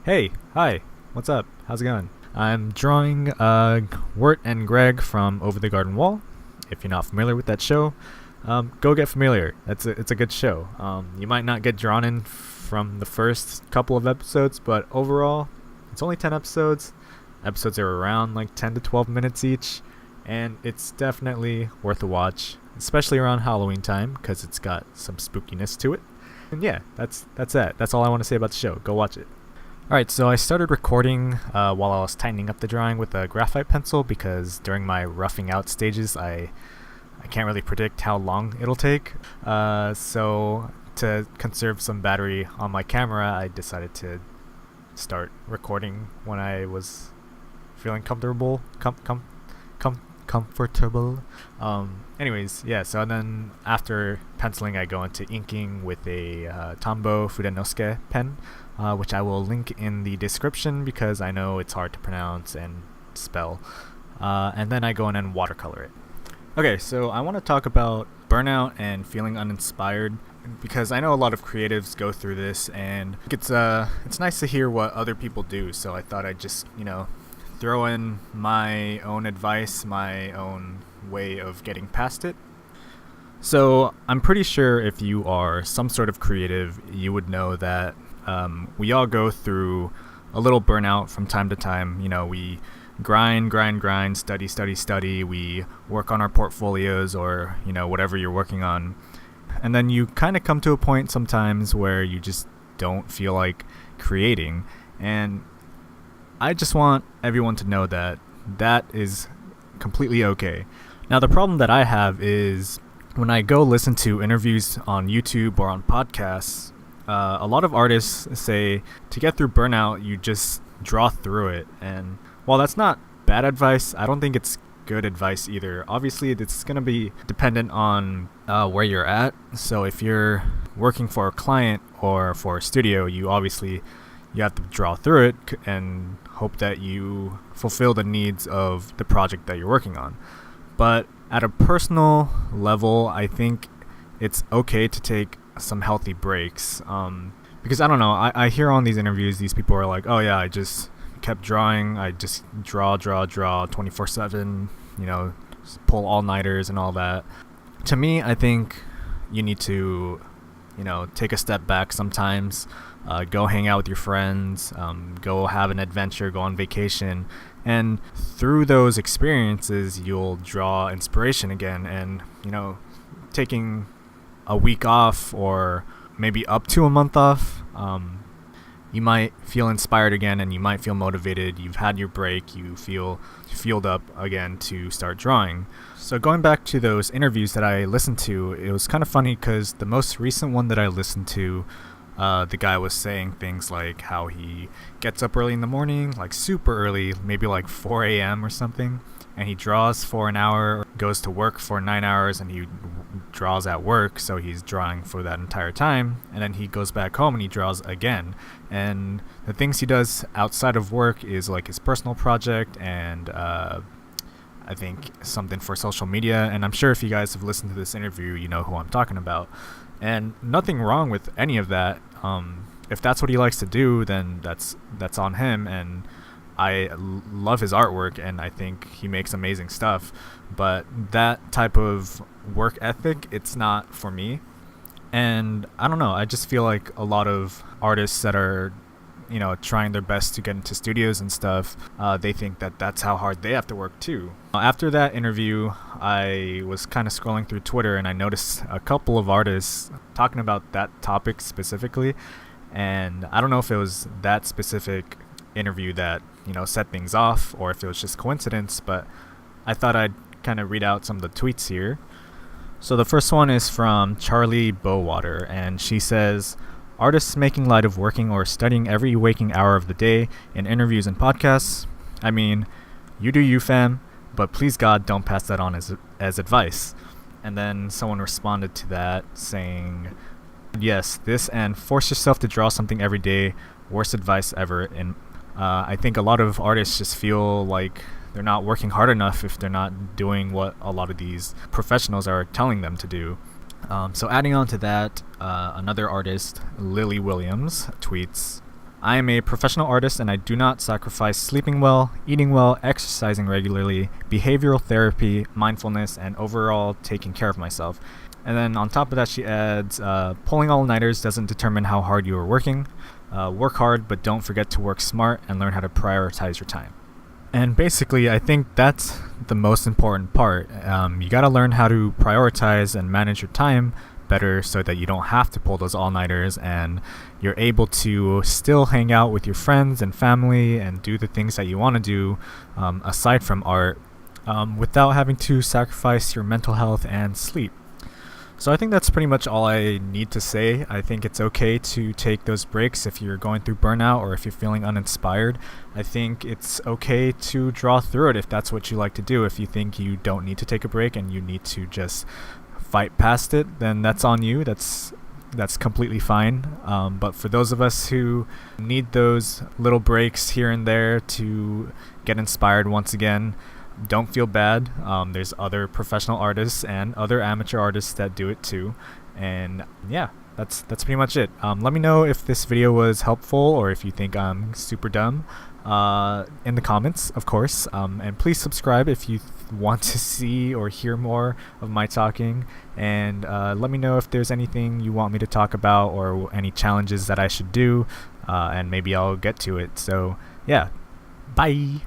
Hey, hi, what's up? How's it going? I'm drawing Wirt and Greg from Over the Garden Wall. If you're not familiar with that show, go get familiar. It's a good show. You might not get drawn in from the first couple of episodes, but overall, it's only 10 episodes. Episodes are around like 10 to 12 minutes each, and it's definitely worth a watch, especially around Halloween time because it's got some spookiness to it. And yeah, that's it. That's all I want to say about the show. Go watch it. Alright, so I started recording while I was tightening up the drawing with a graphite pencil because during my roughing out stages I can't really predict how long it'll take. So to conserve some battery on my camera, I decided to start recording when I was feeling comfortable. Comfortable. Anyways, yeah, so then after penciling I go into inking with a Tombow Fudenosuke pen, which I will link in the description because I know it's hard to pronounce and spell. And then I go in and watercolor it. Okay, so I want to talk about burnout and feeling uninspired because I know a lot of creatives go through this, and it's nice to hear what other people do. So I thought I'd just throw in my own advice, my own way of getting past it. So I'm pretty sure if you are some sort of creative, you would know that we all go through a little burnout from time to time. We grind, study. We work on our portfolios or, whatever you're working on. And then you kind of come to a point sometimes where you just don't feel like creating. And I just want everyone to know that that is completely okay. Now, the problem that I have is when I go listen to interviews on YouTube or on podcasts, a lot of artists say to get through burnout, you just draw through it. And while that's not bad advice, I don't think it's good advice either. Obviously, it's going to be dependent on where you're at. So if you're working for a client or for a studio, you have to draw through it and hope that you fulfill the needs of the project that you're working on. But at a personal level, I think it's okay to take some healthy breaks. Because I don't know, I hear on these interviews, these people are like, oh yeah, I just kept drawing. I just draw 24/7, pull all-nighters and all that. To me, I think you need to, take a step back sometimes. Go hang out with your friends, go have an adventure, go on vacation, and through those experiences you'll draw inspiration again. And taking a week off or maybe up to a month off, you might feel inspired again and you might feel motivated. You've had your break, you feel fueled up again to start drawing. So going back to those interviews that I listened to, it was kind of funny because the most recent one that I listened to, the guy was saying things like how he gets up early in the morning, like super early, maybe like 4 a.m. or something, and he draws for an hour, goes to work for 9 hours, and he draws at work, so he's drawing for that entire time, and then he goes back home and he draws again. And the things he does outside of work is like his personal project and I think something for social media. And I'm sure if you guys have listened to this interview, you know who I'm talking about. And nothing wrong with any of that. If that's what he likes to do, then that's on him. And I love his artwork, and I think he makes amazing stuff. But that type of work ethic, it's not for me. And I don't know, I just feel like a lot of artists that are, trying their best to get into studios and stuff, they think that that's how hard they have to work too. After that interview, I was kind of scrolling through Twitter and I noticed a couple of artists talking about that topic specifically. And I don't know if it was that specific interview that, set things off or if it was just coincidence, but I thought I'd kind of read out some of the tweets here. So the first one is from Charlie Bowater, and she says, artists making light of working or studying every waking hour of the day in interviews and podcasts. I mean, you do you, fam, but please God, don't pass that on as advice. And then someone responded to that saying, yes, this and force yourself to draw something every day, worst advice ever. And I think a lot of artists just feel like they're not working hard enough if they're not doing what a lot of these professionals are telling them to do. So adding on to that, another artist, Lily Williams, tweets, I am a professional artist and I do not sacrifice sleeping well, eating well, exercising regularly, behavioral therapy, mindfulness, and overall taking care of myself. And then on top of that, she adds, pulling all-nighters doesn't determine how hard you are working. Work hard, but don't forget to work smart and learn how to prioritize your time. And basically, I think that's the most important part. You gotta learn how to prioritize and manage your time better so that you don't have to pull those all-nighters and you're able to still hang out with your friends and family and do the things that you want to do aside from art without having to sacrifice your mental health and sleep. So I think that's pretty much all I need to say. I think it's okay to take those breaks if you're going through burnout or if you're feeling uninspired. I think it's okay to draw through it if that's what you like to do. If you think you don't need to take a break and you need to just fight past it, then that's on you. That's completely fine. But for those of us who need those little breaks here and there to get inspired once again, don't feel bad. There's other professional artists and other amateur artists that do it too. And yeah, that's pretty much it. Let me know if this video was helpful or if you think I'm super dumb in the comments, of course. And please subscribe if you want to see or hear more of my talking. And let me know if there's anything you want me to talk about or any challenges that I should do. And maybe I'll get to it. So yeah, bye.